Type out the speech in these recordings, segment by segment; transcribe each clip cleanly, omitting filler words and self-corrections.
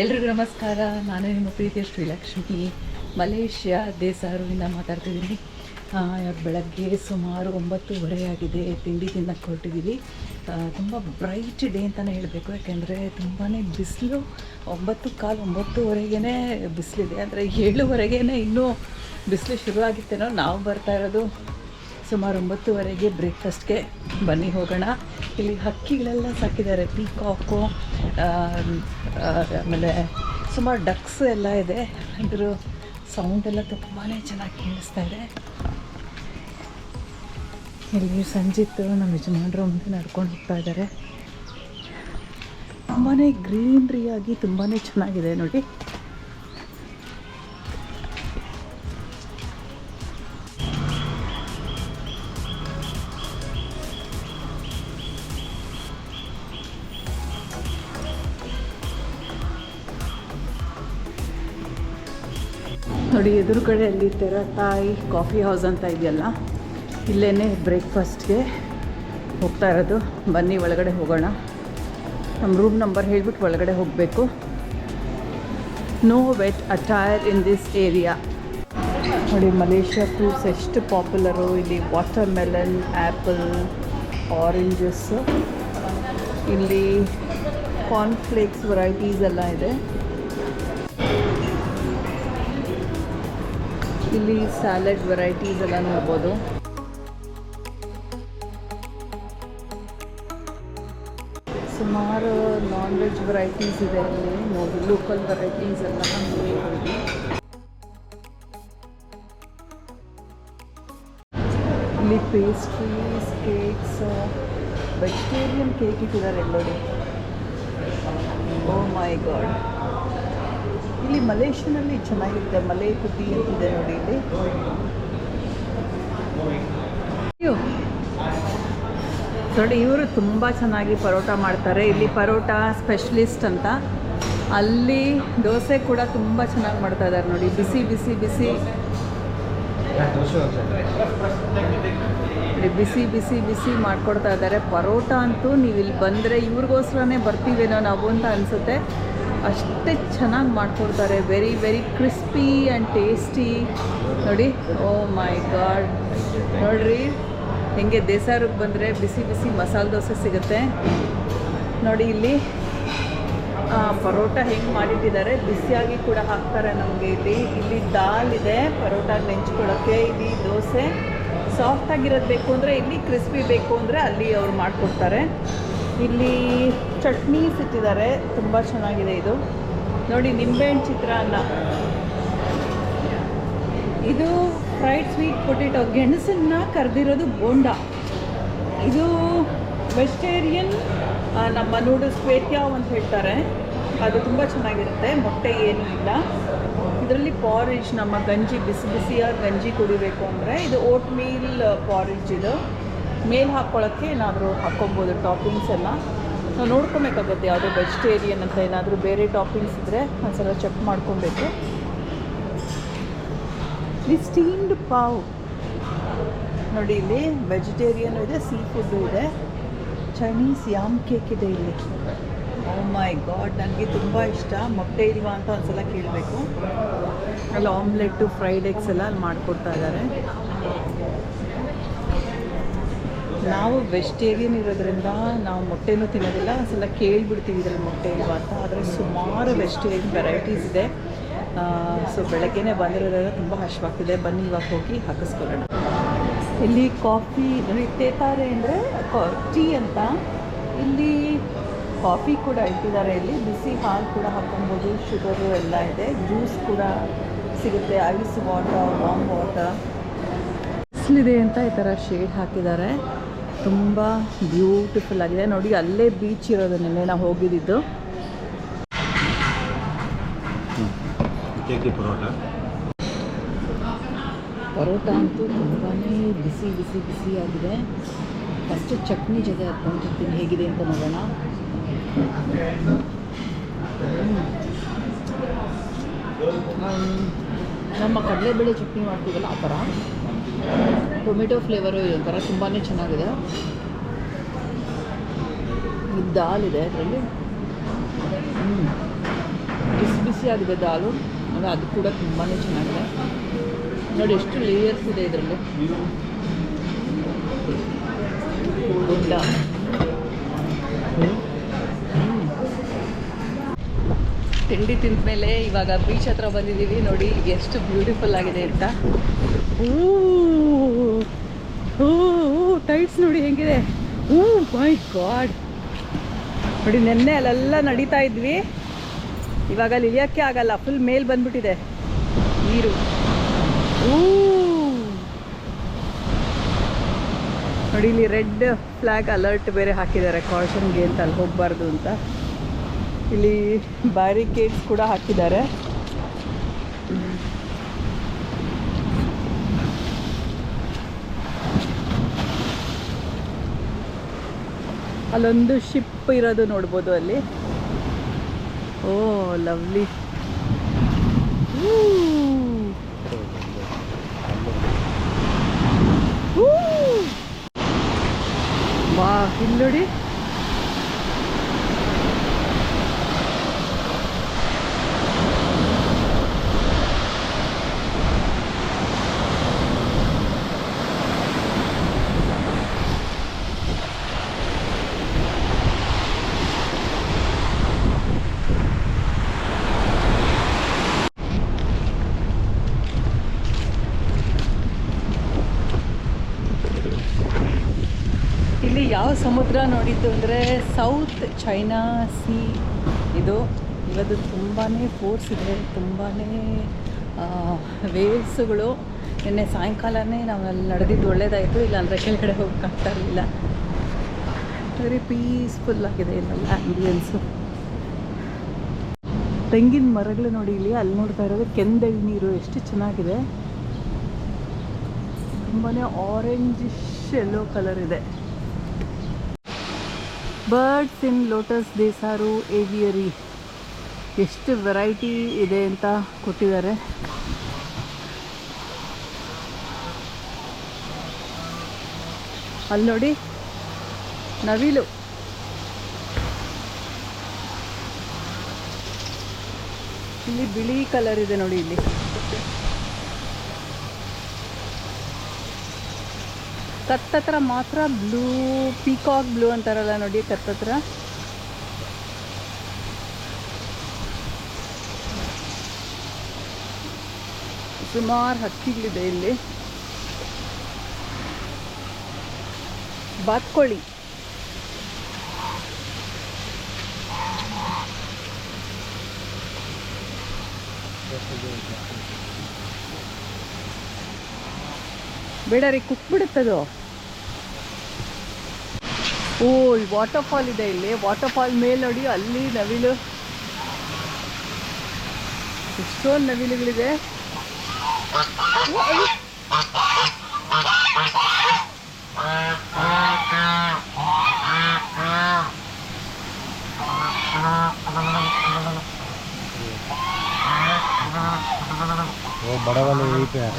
ಎಲ್ರಿಗೂ ನಮಸ್ಕಾರ. ನಾನು ನಿಮ್ಮ ಪ್ರೀತಿಯ ಶ್ರೀಲಕ್ಷ್ಮಿ ಮಲೇಷ್ಯಾ ದೇಸಾರುವಿಂದ ಮಾತಾಡ್ತಿದ್ದೀನಿ. ಬೆಳಗ್ಗೆ ಸುಮಾರು 9:30 ಆಗಿದೆ. ತಿಂಡಿ ತಿನ್ನಕ್ಕೆ ಹೊರಟಿದ್ದೀವಿ. ತುಂಬ ಬ್ರೈಟ್ ಡೇ ಅಂತಲೇ ಹೇಳಬೇಕು, ಯಾಕೆಂದರೆ ತುಂಬಾ ಬಿಸಿಲು. 9:15-9:30ಗೆ ಬಿಸಿಲಿದೆ. ಅಂದರೆ 7:00ವರೆಗೇ ಇನ್ನೂ ಬಿಸಿಲು ಶುರುವಾಗಿತ್ತೇನೋ. ನಾವು ಬರ್ತಾ ಇರೋದು ಸುಮಾರು 9:30ಗೆ. ಬ್ರೇಕ್ಫಾಸ್ಟ್ಗೆ ಬನ್ನಿ ಹೋಗೋಣ. ಇಲ್ಲಿ ಹಕ್ಕಿಗಳೆಲ್ಲ ಸಾಕಿದ್ದಾರೆ, ಪೀಕಾಕು, ಆಮೇಲೆ ಸುಮಾರು ಡಕ್ಸ್ ಎಲ್ಲ ಇದೆ. ಅದ್ರ ಸೌಂಡೆಲ್ಲ ತುಂಬಾ ಚೆನ್ನಾಗಿ ಕೇಳಿಸ್ತಾ ಇದೆ. ಇಲ್ಲಿ ಸಂಜಿತ್ ನಮ್ಮ ಯಜಮಾನರು ಮುಂದೆ ನಡ್ಕೊಂಡು ಹೋಗ್ತಾ ಇದ್ದಾರೆ. ತುಂಬಾ ಗ್ರೀನ್ರಿಯಾಗಿ ತುಂಬಾ ಚೆನ್ನಾಗಿದೆ ನೋಡಿ. ನೋಡಿ ಎದುರುಗಡೆ ಅಲ್ಲಿ ತೆರತಾಯಿ ಕಾಫಿ ಹೌಸ್ ಅಂತ ಇದೆಯಲ್ಲ, ಇಲ್ಲೇ ಬ್ರೇಕ್ಫಾಸ್ಟ್ಗೆ ಹೋಗ್ತಾ ಇರೋದು. ಬನ್ನಿ ಒಳಗಡೆ ಹೋಗೋಣ. ನಮ್ಮ ರೂಮ್ ನಂಬರ್ ಹೇಳಿಬಿಟ್ಟು ಒಳಗಡೆ ಹೋಗಬೇಕು. No wet attire in this area. ನೋಡಿ ಮಲೇಷ್ಯಾ ಫ್ರೂಟ್ಸ್ ಎಷ್ಟು ಪಾಪ್ಯುಲರು. ಇಲ್ಲಿ ವಾಟರ್ ಮೆಲನ್, ಆ್ಯಪಲ್, ಆರೆಂಜಸ್, ಇಲ್ಲಿ ಕಾರ್ನ್ಫ್ಲೇಕ್ಸ್ ವೆರೈಟೀಸ್ ಎಲ್ಲ ಇದೆ. ಇಲ್ಲಿ ಸ್ಯಾಲಡ್ ವೆರೈಟೀಸ್ ಎಲ್ಲ ನೋಡ್ಬೋದು. ಸುಮಾರು ನಾನ್ ವೆಜ್ ವೆರೈಟೀಸ್ ಇದೆ ಅಲ್ಲಿ ನೋಡಿ. ಲೋಕಲ್ ವೆರೈಟೀಸ್ ಎಲ್ಲ ನೋಡಿ. ಇಲ್ಲಿ ಪೇಸ್ಟ್ರೀಸ್, ಕೇಕ್ಸ್, ವೆಜಿಟೇರಿಯನ್ ಕೇಕ್ ಇಟ್ಟಿದ್ದಾರೆ ನೋಡಿ. ಓ ಮೈ ಗಾಡ್. ಇಲ್ಲಿ ಮಲೇಷ್ಯಾನಲ್ಲಿ ಚೆನ್ನಾಗಿರುತ್ತೆ. ಮಲೈ ಕುಟಿ ಅಂತಿದೆ ನೋಡಿ ಇಲ್ಲಿ. ನೋಡಿ ಇವರು ತುಂಬ ಚೆನ್ನಾಗಿ ಪರೋಟ ಮಾಡ್ತಾರೆ. ಇಲ್ಲಿ ಪರೋಟ ಸ್ಪೆಷಲಿಸ್ಟ್ ಅಂತ. ಅಲ್ಲಿ ದೋಸೆ ಕೂಡ ತುಂಬ ಚೆನ್ನಾಗಿ ಮಾಡ್ತಾ ಇದ್ದಾರೆ ನೋಡಿ. ಬಿಸಿ ಬಿಸಿ ಬಿಸಿ ಬಿಸಿ ಬಿಸಿ ಬಿಸಿ ಮಾಡಿಕೊಡ್ತಾ ಇದ್ದಾರೆ. ಪರೋಟ ಅಂತೂ ನೀವು ಇಲ್ಲಿ ಬಂದರೆ ಇವ್ರಿಗೋಸ್ಕರನೇ ಬರ್ತೀವೇನೋ ನಾವು ಅಂತ ಅನಿಸುತ್ತೆ. ಅಷ್ಟೇ ಚೆನ್ನಾಗಿ ಮಾಡಿಕೊಡ್ತಾರೆ. Very very crispy and tasty ನೋಡಿ. ಓ ಮೈ ಗಾಡ್. ನೋಡಿರಿ ಹೆಂಗೆ ದೇಸಾರಿಗೆ ಬಂದರೆ ಬಿಸಿ ಬಿಸಿ ಮಸಾಲೆ ದೋಸೆ ಸಿಗುತ್ತೆ ನೋಡಿ. ಇಲ್ಲಿ ಪರೋಟ ಹೆಂಗೆ ಮಾಡಿಟ್ಟಿದ್ದಾರೆ, ಬಿಸಿಯಾಗಿ ಕೂಡ ಹಾಕ್ತಾರೆ ನಮಗೆ. ಇಲ್ಲಿ ದಾಲ್ ಇದೆ ಪರೋಟ ನೆಂಚ್ಕೊಳ್ಳೋಕ್ಕೆ. ಇಲ್ಲಿ ದೋಸೆ ಸಾಫ್ಟಾಗಿರೋದು ಬೇಕು ಅಂದರೆ ಇಲ್ಲಿ, ಕ್ರಿಸ್ಪಿ ಬೇಕು ಅಂದರೆ ಅಲ್ಲಿ ಅವ್ರು ಮಾಡಿಕೊಡ್ತಾರೆ. ಇಲ್ಲಿ ಚಟ್ನೀಸ್ ಇಟ್ಟಿದ್ದಾರೆ, ತುಂಬ ಚೆನ್ನಾಗಿದೆ ಇದು ನೋಡಿ. ನಿಂಬೆಹಣ್ಣು ಚಿತ್ರಾನ್ನ, ಇದು ಫ್ರೈಡ್ ಸ್ವೀಟ್ ಪೊಟೆಟೊ, ಗೆಣಸನ್ನು ಕರೆದಿರೋದು ಬೋಂಡ. ಇದು ವೆಜಿಟೇರಿಯನ್ ನಮ್ಮ ನೂಡಲ್ಸ್ ಕ್ವೇತ್ಯಾವ್ ಅಂತ ಹೇಳ್ತಾರೆ. ಅದು ತುಂಬ ಚೆನ್ನಾಗಿರುತ್ತೆ. ಮೊಟ್ಟೆ ಏನೂ ಇಲ್ಲ ಇದರಲ್ಲಿ. ಪಾರೇಜ್, ನಮ್ಮ ಗಂಜಿ, ಬಿಸಿ ಬಿಸಿಯಾಗಿ ಗಂಜಿ ಕುಡಿಬೇಕು ಅಂದರೆ ಇದು ಓಟ್ ಮೀಲ್ ಪಾರೇಜ್. ಇದು ಮೇಲೆ ಹಾಕ್ಕೊಳ್ಳೋಕ್ಕೆ ಏನಾದರೂ ಹಾಕ್ಕೊಬೋದು ಟಾಪಿಂಗ್ಸ್ ಎಲ್ಲ. ನಾವು ನೋಡ್ಕೊಬೇಕಾಗುತ್ತೆ ಯಾವುದೇ ವೆಜಿಟೇರಿಯನ್ ಅಂತ ಏನಾದರೂ ಬೇರೆ ಟಾಪಿಂಗ್ಸ್ ಇದ್ದರೆ ಒಂದ್ಸಲ ಚೆಕ್ ಮಾಡ್ಕೊಬೇಕು. ಇಲ್ಲಿ ಸ್ಟೀಮ್ಡ್ ಪಾವ್ ನೋಡಿ. ಇಲ್ಲಿ ವೆಜಿಟೇರಿಯನು ಇದೆ, ಸೀ ಫುಡ್ಡು ಇದೆ, ಚೈನೀಸ್ ಯಾಮ್ ಕೇಕ್ ಇದೆ ಇಲ್ಲಿ. ಓ ಮೈ ಗಾಡ್, ನನಗೆ ತುಂಬ ಇಷ್ಟ. ಮೊಟ್ಟೆ ಇಲ್ವಾ ಅಂತ ಒಂದ್ಸಲ ಕೇಳಬೇಕು. ಅಲ್ಲಿ ಆಮ್ಲೆಟ್ಟು, ಫ್ರೈಡ್ ಎಗ್ಸ್ ಎಲ್ಲ ಅಲ್ಲಿ ಮಾಡಿಕೊಡ್ತಾ ಇದ್ದಾರೆ. ನಾವು ವೆಜಿಟೇರಿಯನ್ ಇರೋದ್ರಿಂದ ನಾವು ಮೊಟ್ಟೆನೂ ತಿನ್ನೋದಿಲ್ಲ. ಒಂದ್ಸಲ ಕೇಳಿಬಿಡ್ತೀವಿ ಇದರಲ್ಲಿ ಮೊಟ್ಟೆ ಇಲ್ವಾ ಅಂತ. ಆದರೆ ಸುಮಾರು ವೆಜಿಟೇರಿಯನ್ ವೆರೈಟೀಸ್ ಇದೆ. ಸೊ ಬೆಳಗ್ಗೆನೇ ಬಂದಿರೋದ್ರಿಂದ ತುಂಬ ಹಶ್ವಾಗ್ತಿದೆ. ಬನ್ನಿ ಇವಾಗ ಹೋಗಿ ಹಾಕಿಸ್ಕೊಳ್ಳೋಣ. ಇಲ್ಲಿ ಕಾಫಿ ನೋಡಿ, ತೇತಾರೆ ಅಂದರೆ ಟೀ ಅಂತ. ಇಲ್ಲಿ ಕಾಫಿ ಕೂಡ ಇಟ್ಟಿದ್ದಾರೆ. ಇಲ್ಲಿ ಬಿಸಿ ಹಾಲು ಕೂಡ ಹಾಕ್ಕೊಬೋದು, ಶುಗರು ಎಲ್ಲ ಇದೆ. ಜ್ಯೂಸ್ ಕೂಡ ಸಿಗುತ್ತೆ, ಐಸ್ ವಾಟರ್, ವಾಮ್ ವಾಟರ್. ಬಿಸಿಲಿದೆ ಅಂತ ಈ ಥರ ಶೇಡ್ ಹಾಕಿದ್ದಾರೆ. ತುಂಬ ಬ್ಯೂಟಿಫುಲ್ ಆಗಿದೆ ನೋಡಿ. ಅಲ್ಲೇ ಬೀಚ್ ಇರೋದು, ನಿನ್ನೆ ನಾವು ಹೋಗಿದ್ದು. ಪರೋಟ ಅಂತೂ ತುಂಬಾ ಬಿಸಿ ಬಿಸಿ ಬಿಸಿಯಾಗಿದೆ. ಫಸ್ಟು ಚಟ್ನಿ ಜೊತೆ ಹತ್ಕೊಂತಿರ್ತೀನಿ, ಹೇಗಿದೆ ಅಂತ ನೋಡೋಣ. ನಮ್ಮ ಕಡಲೆಬೇಳೆ ಚಟ್ನಿ ಮಾಡ್ತೀವಲ್ಲ ಆ ಥರ. ಟೊಮೆಟೊ ಫ್ಲೇವರು ಒಂಥರ ತುಂಬಾ ಚೆನ್ನಾಗಿದೆ. ದಾಲ್ ಇದೆ ಅದರಲ್ಲಿ. ಆಗಿದೆ ದಾಲು, ಅದು ಕೂಡ ತುಂಬಾ ಚೆನ್ನಾಗಿದೆ ನೋಡಿ. ಎಷ್ಟು ಲೇಯರ್ಸ್ ಇದೆ ಇದರಲ್ಲಿ. ಗುಂಡ ತಿಂಡಿ ತಿಂದ ಮೇಲೆ ಇವಾಗ ಬೀಚ್ ಹತ್ರ ಬಂದಿದ್ದೀವಿ. ನೋಡಿ ಎಷ್ಟು ಬ್ಯೂಟಿಫುಲ್ ಆಗಿದೆ ಅಂತ. ಟೈಟ್ಸ್ ನೋಡಿ ಹೆಂಗಿದೆ. ಮೈ ಗಾಡ್ ನೋಡಿ, ನೆನ್ನೆ ಅಲ್ಲೆಲ್ಲ ನಡೀತಾ ಇದ್ವಿ, ಇವಾಗ ಅಲ್ಲಿ ಇಳಿಯೋಕ್ಕೆ ಆಗಲ್ಲ, ಫುಲ್ ಮೇಲ್ ಬಂದ್ಬಿಟ್ಟಿದೆ ನೀರು. ನೋಡಿ ಇಲ್ಲಿ ರೆಡ್ ಫ್ಲ್ಯಾಗ್ ಅಲರ್ಟ್ ಬೇರೆ ಹಾಕಿದ್ದಾರೆ, ಕಾಷನ್ಗೆ ಅಂತ, ಅಲ್ಲಿ ಹೋಗಬಾರ್ದು ಅಂತ. ಇಲ್ಲಿ ಬ್ಯಾರಿಕೇಡ್ಸ್ ಕೂಡ ಹಾಕಿದ್ದಾರೆ. ಅಲ್ಲೊಂದು ಶಿಪ್ ಇರೋದು ನೋಡ್ಬೋದು ಅಲ್ಲಿ. ಓ ಲವ್ಲಿ. ವಾ, ಇಲ್ಲಿ ನೋಡಿ ಇಲ್ಲಿ ಯಾವ ಸಮುದ್ರ ನೋಡಿದ್ದು ಅಂದರೆ ಸೌತ್ ಚೈನಾ ಸೀ ಇದು. ಇವತ್ತು ತುಂಬಾ ಫೋರ್ಸ್ ಇದೆ, ತುಂಬಾ ವೇವ್ಸ್ಗಳು. ನಿನ್ನೆ ಸಾಯಂಕಾಲನೇ ನಾವು ಅಲ್ಲಿ ನಡೆದಿದ್ದು ಒಳ್ಳೇದಾಯಿತು, ಇಲ್ಲಾಂದರೆ ಕೆಳಗಡೆ ಹೋಗೋಕ್ಕಾಗ್ತಾ ಇರಲಿಲ್ಲ. ವೆರಿ ಪೀಸ್ಫುಲ್ ಆಗಿದೆ ಇಲ್ಲೆಲ್ಲ ಆ್ಯಂಬಿಯನ್ಸು. ತೆಂಗಿನ ಮರಗಳು ನೋಡಿ ಇಲ್ಲಿ, ಅಲ್ಲಿ ನೋಡ್ತಾ ಇರೋದು ಕೆಂದೆಳ್ ನೀರು ಎಷ್ಟು ಚೆನ್ನಾಗಿದೆ. ತುಂಬಾ ಆರೆಂಜಿಶ್ ಯೆಲ್ಲೋ ಕಲರ್ ಇದೆ. ಬರ್ಡ್ಸ್ ಇನ್ ಲೋಟಸ್ ದೇಸಾರು ಏವಿಯರಿ, ಎಷ್ಟು ವೆರೈಟಿ ಇದೆ ಅಂತ ಕೊಟ್ಟಿದ್ದಾರೆ. ಅಲ್ಲಿ ನೋಡಿ ನವಿಲು, ಇಲ್ಲಿ ಬಿಳಿ ಕಲರ್ ಇದೆ ನೋಡಿ. ಇಲ್ಲಿ ಕತ್ತತ್ರ ಮಾತ್ರ ಬ್ಲೂ, ಪೀಕಾಕ್ ಬ್ಲೂ ಅಂತಾರಲ್ಲ ನೋಡಿ ಕತ್ತತ್ರ. ಸುಮಾರು ಹಕ್ಕಿಗಳಿದೆ ಇಲ್ಲಿ. ಬಾತ್ಕೋಳಿ, ಬೇಡ ರೀ, ಕುಕ್ಬಿಡುತ್ತದು. ಓ, ವಾಟರ್ ಫಾಲ್ ಇದೆ ಇಲ್ಲಿ. ವಾಟರ್ ಫಾಲ್ ಮೇಲೆ ನೋಡಿ, ಅಲ್ಲಿ ನವಿಲು, ಎಷ್ಟೊಂದು ನವಿಲುಗಳಿದೆ. वो बड़ा वाले यहीं पे है।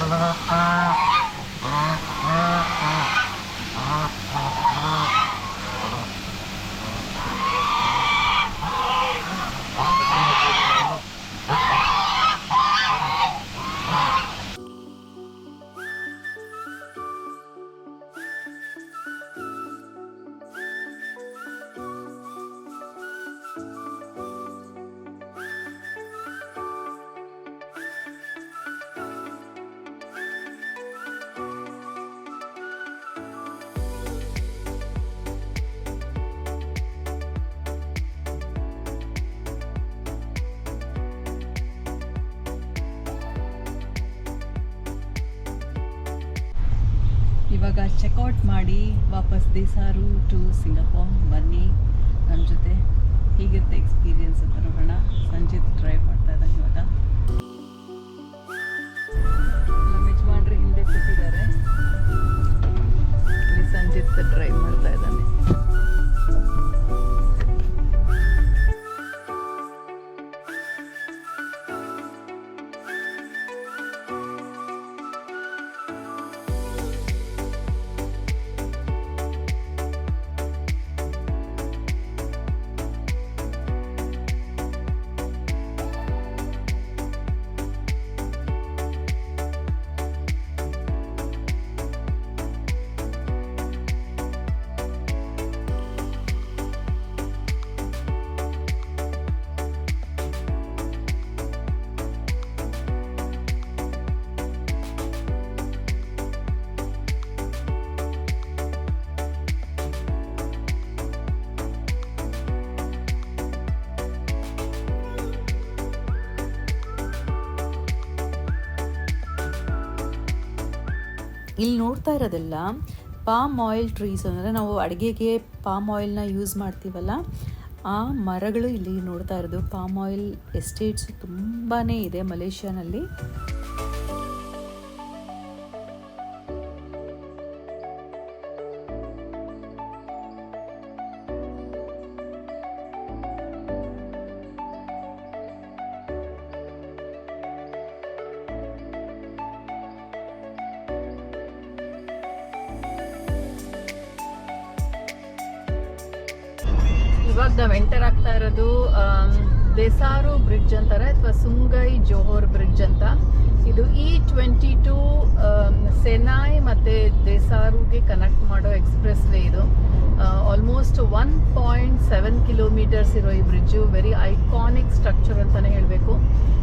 ಇವಾಗ ಚೆಕ್ಔಟ್ ಮಾಡಿ ವಾಪಸ್ ದೇಸಾರು ಟು ಸಿಂಗಾಪುರ್ ಬನ್ನಿ ನನ್ನ ಜೊತೆ. ಹೀಗಿರುತ್ತೆ ಎಕ್ಸ್ಪೀರಿಯನ್ಸ್ ಅಂತ ನೋಡೋಣ. ಸಂಜಿತ್ ಡ್ರೈವ್ ಮಾಡ್ತಾ ಇದ್ದಾನೆ ಇವಾಗ. ನಮ್ಮ ಯಜಮಾನ್ರು ಹಿಂದೆ ಕೂತಿದ್ದಾರೆ, ಇಲ್ಲಿ ಸಂಜಿತ್ ಡ್ರೈವ್ ಮಾಡ್ತಾ ಇದ್ದಾನೆ. ಇಲ್ಲಿ ನೋಡ್ತಾ ಇರೋದೆಲ್ಲ ಪಾಮ್ ಆಯಿಲ್ ಟ್ರೀಸ್, ಅಂದರೆ ನಾವು ಅಡುಗೆಗೆ ಪಾಮ್ ಆಯಿಲ್ನ ಯೂಸ್ ಮಾಡ್ತೀವಲ್ಲ ಆ ಮರಗಳು ಇಲ್ಲಿ ನೋಡ್ತಾ ಇರೋದು. ಪಾಮ್ ಆಯಿಲ್ ಎಸ್ಟೇಟ್ಸ್ ತುಂಬಾ ಇದೆ ಮಲೇಷ್ಯಾನಲ್ಲಿ. ಇವಾಗ ನಾವು ಎಂಟರ್ ಆಗ್ತಾ ಇರೋದು ದೇಸಾರು ಬ್ರಿಡ್ಜ್ ಅಂತಾರೆ ಅಥವಾ ಸುಂಗೈ ಜೋಹರ್ ಬ್ರಿಡ್ಜ್ ಅಂತ. ಇದು E22 ಸೆನಾಯ್ ಮತ್ತು ದೇಸಾರುಗೆ ಕನೆಕ್ಟ್ ಮಾಡೋ ಎಕ್ಸ್ಪ್ರೆಸ್ ವೇ. ಇದು ಆಲ್ಮೋಸ್ಟ್ 1.7 ಕಿಲೋಮೀಟರ್ಸ್ ಇರೋ ಈ ಬ್ರಿಡ್ಜು ವೆರಿ ಐಕಾನಿಕ್ ಸ್ಟ್ರಕ್ಚರ್ ಅಂತಲೇ ಹೇಳಬೇಕು.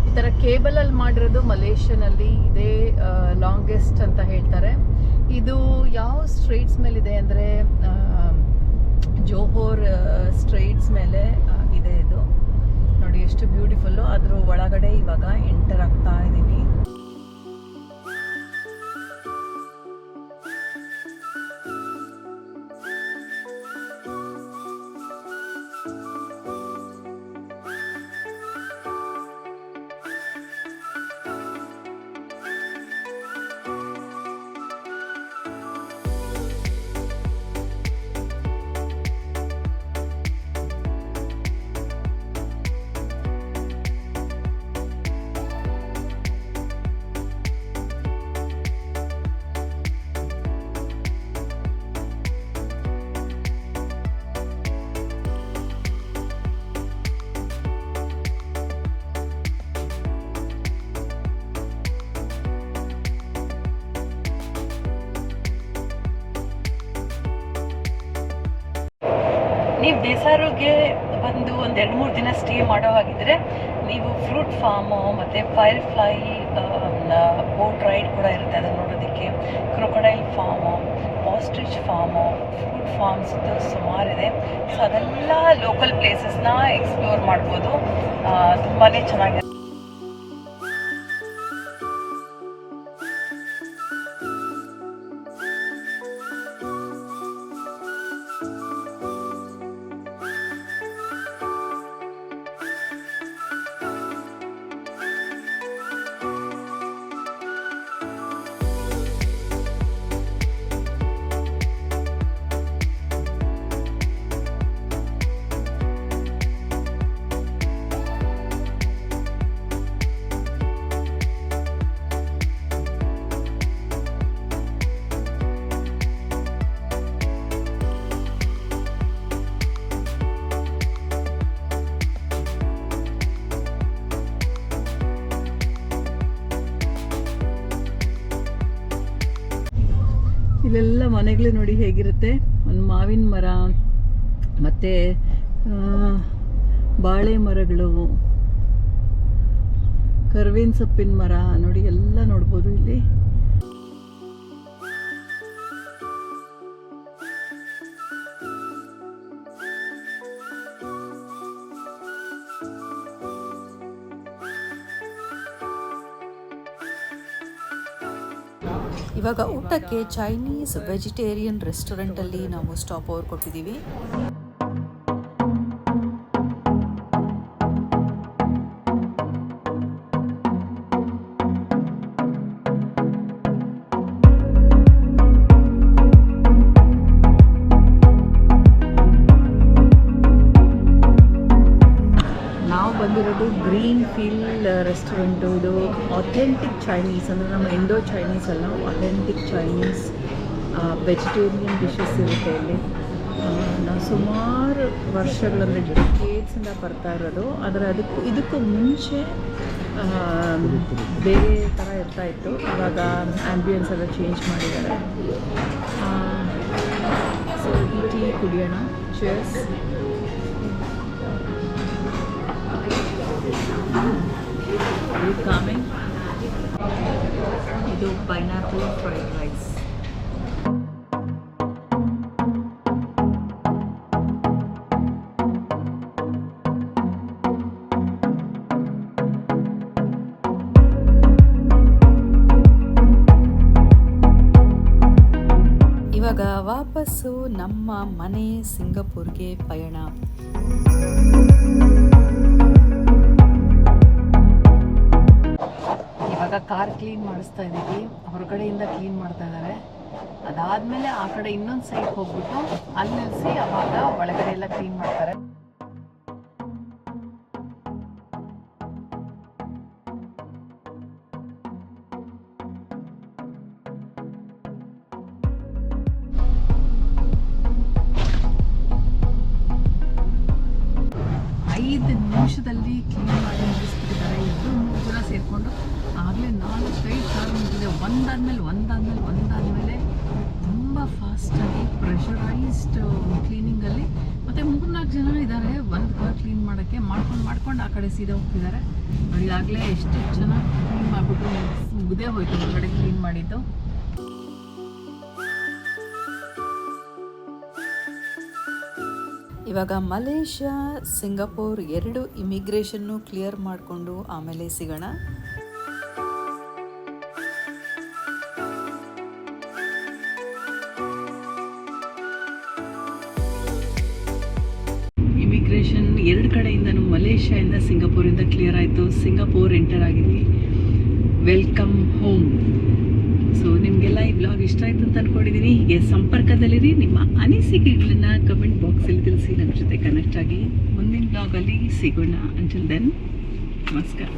ಈ ಥರ ಕೇಬಲಲ್ಲಿ ಮಾಡಿರೋದು ಮಲೇಷ್ಯಾನಲ್ಲಿ ಇದೇ ಲಾಂಗೆಸ್ಟ್ ಅಂತ ಹೇಳ್ತಾರೆ. ಇದು ಯಾವ ಸ್ಟ್ರೈಟ್ಸ್ ಮೇಲಿದೆ ಅಂದರೆ ಜೋಹೋರ್ ಸ್ಟ್ರೈಟ್ಸ್ ಮೇಲೆ ಇದೆ. ಇದು ನೋಡಿ ಎಷ್ಟು ಬ್ಯೂಟಿಫುಲ್ಲು. ಅದ್ರ ಒಳಗಡೆ ಇವಾಗ ಎಂಟರ್ ಆಗ್ತಾ ಇದ್ದೀವಿ. ನೀವು ದೇಸಾರುಗೆ ಬಂದು ಒಂದು 2-3 ದಿನ ಸ್ಟೇ ಮಾಡೋ ಹಾಗಿದ್ರೆ ನೀವು ಫ್ರೂಟ್ ಫಾರ್ಮು ಮತ್ತು ಫೈರ್ ಫ್ಲೈ ಬೋಟ್ ರೈಡ್ ಕೂಡ ಇರುತ್ತೆ ಅದನ್ನು ನೋಡೋದಕ್ಕೆ. Crocodile farm, ostrich farm, fruit farms ಸುಮಾರಿದೆ. ಸೊ ಅದೆಲ್ಲ ಲೋಕಲ್ ಪ್ಲೇಸಸ್ನ ಎಕ್ಸ್ಪ್ಲೋರ್ ಮಾಡ್ಬೋದು. ತುಂಬಾ ಚೆನ್ನಾಗಿದೆ. ಇಲ್ಲೆಲ್ಲ ಮನೆಗಳು ನೋಡಿ ಹೇಗಿರುತ್ತೆ. ಒಂದು ಮಾವಿನ ಮರ ಮತ್ತು ಬಾಳೆ ಮರಗಳು, ಕರ್ಬೇವಿನ ಸೊಪ್ಪಿನ ಮರ ನೋಡಿ ಎಲ್ಲ ನೋಡ್ಬೋದು ಇಲ್ಲಿ. ಇವಾಗ ಊಟಕ್ಕೆ ಚೈನೀಸ್ ವೆಜಿಟೇರಿಯನ್ ರೆಸ್ಟೋರೆಂಟಲ್ಲಿ ನಾವು ಸ್ಟಾಪ್ ಓವರ್ ಕೊಟ್ಟಿದ್ದೀವಿ. ಬಂದಿರೋದು ಗ್ರೀನ್ ಫೀಲ್ಡ್ ರೆಸ್ಟೋರೆಂಟು. ಇದು ಅಥೆಂಟಿಕ್ ಚೈನೀಸ್, ಅಂದರೆ ನಮ್ಮ ಇಂಡೋ ಚೈನೀಸ್ ಅಲ್ಲ, ಅಥೆಂಟಿಕ್ ಚೈನೀಸ್ ವೆಜಿಟೇರಿಯನ್ ಡಿಶಸ್ ಇರುತ್ತೆ ಇಲ್ಲಿ. ನಾವು ಸುಮಾರು ವರ್ಷಗಳಂದರೆ ಡಿಕೇಡ್ಸಿಂದ ಬರ್ತಾ ಇರೋದು. ಆದರೆ ಇದಕ್ಕೂ ಮುಂಚೆ ಬೇರೆ ಥರ ಇರ್ತಾಯಿತ್ತು. ಇವಾಗ ಆ್ಯಂಬಿಯನ್ಸ್ ಎಲ್ಲ ಚೇಂಜ್ ಮಾಡಿದ್ದಾರೆ. ಸೊ ಈ ಟೀ ಕುಡಿಯೋಣ. ಚೀರ್ಸ್. ಕಾಮಿಂಗ್. ಇದು ಪೈನಾಪಲ್ ಫ್ರೈಡ್ ರೈಸ್. ಇವಾಗ ವಾಪಸ್ಸು ನಮ್ಮ ಮನೆ ಸಿಂಗಪುರ್ಗೆ ಪಯಣ. ಇವಾಗ ಕಾರ್ ಕ್ಲೀನ್ ಮಾಡಿಸ್ತಾ ಇದ್ದೀವಿ. ಹೊರಗಡೆಯಿಂದ ಕ್ಲೀನ್ ಮಾಡ್ತಾ ಇದ್ದಾರೆ. ಅದಾದಮೇಲೆ ಆ ಕಡೆ ಇನ್ನೊಂದು ಸೈಡ್ ಹೋಗ್ಬಿಟ್ಟು ಅಲ್ಲಿ ನಿಲ್ಲಿಸಿ ಅವಾಗ ಒಳಗಡೆ ಎಲ್ಲ ಕ್ಲೀನ್ ಮಾಡ್ತಾರೆ. ನಿಮಿಷದಲ್ಲಿ ಕ್ಲೀನ್ ಮಾಡಿ ಮುಗಿಸ್ಬಿಟ್ಟಿದ್ದಾರೆ. ಇಬ್ಬರು ಮೂರು ಸೇರಿಕೊಂಡು ಆಗಲೇ 4-5 ಕಾರ್ ನಿಂತಿದೆ, ಒಂದಾದ್ಮೇಲೆ ತುಂಬ ಫಾಸ್ಟಾಗಿ ಪ್ರೆಷರೈಸ್ಡ್ ಕ್ಲೀನಿಂಗಲ್ಲಿ. ಮತ್ತು 3-4 ಜನ ಇದ್ದಾರೆ ಒಂದು ಕಾರ್ ಕ್ಲೀನ್ ಮಾಡೋಕ್ಕೆ. ಮಾಡ್ಕೊಂಡು ಆ ಕಡೆ ಸೀದಾ ಹೋಗ್ತಿದ್ದಾರೆ. ನೋಡಿ ಆಗಲೇ ಎಷ್ಟು ಚೆನ್ನಾಗಿ ಕ್ಲೀನ್ ಮಾಡಿಬಿಟ್ಟು ಮುಗ್ದೇ ಹೋಯ್ತು ಹೊರಗಡೆ ಕ್ಲೀನ್ ಮಾಡಿದ್ದು. ಇವಾಗ ಮಲೇಷ್ಯಾ ಸಿಂಗಪೂರ್ 2 ಇಮಿಗ್ರೇಷನ್ನು ಕ್ಲಿಯರ್ ಮಾಡಿಕೊಂಡು ಆಮೇಲೆ ಸಿಗೋಣ. ಇಮಿಗ್ರೇಷನ್ 2 ಕಡೆಯಿಂದನೂ ಮಲೇಷ್ಯಾದಿಂದ ಸಿಂಗಪೂರಿಂದ ಕ್ಲಿಯರ್ ಆಯಿತು. ಸಿಂಗಪೂರ್ ಎಂಟರ್ ಆಗಿದ್ವಿ. Welcome home. ಸೊ ನಿಮಗೆಲ್ಲ ಈ ಬ್ಲಾಗ್ ಇಷ್ಟ ಆಯಿತು ಅಂತ ಅಂದ್ಕೊಂಡಿದ್ದೀನಿ. ಹೀಗೆ ಸಂಪರ್ಕದಲ್ಲಿರಿ. ನಿಮ್ಮ ಅನಿಸಿಕೆಗಳನ್ನ ಕಮೆಂಟ್ ಬಾಕ್ಸಲ್ಲಿ ತಿಳಿಸಿ. ನಮ್ಮ ಜೊತೆ ಕನೆಕ್ಟ್ ಆಗಿ ಮುಂದಿನ ಬ್ಲಾಗಲ್ಲಿ ಸಿಗೋಣ. ಅಂಟಿಲ್ ದೆನ್ ನಮಸ್ಕಾರ.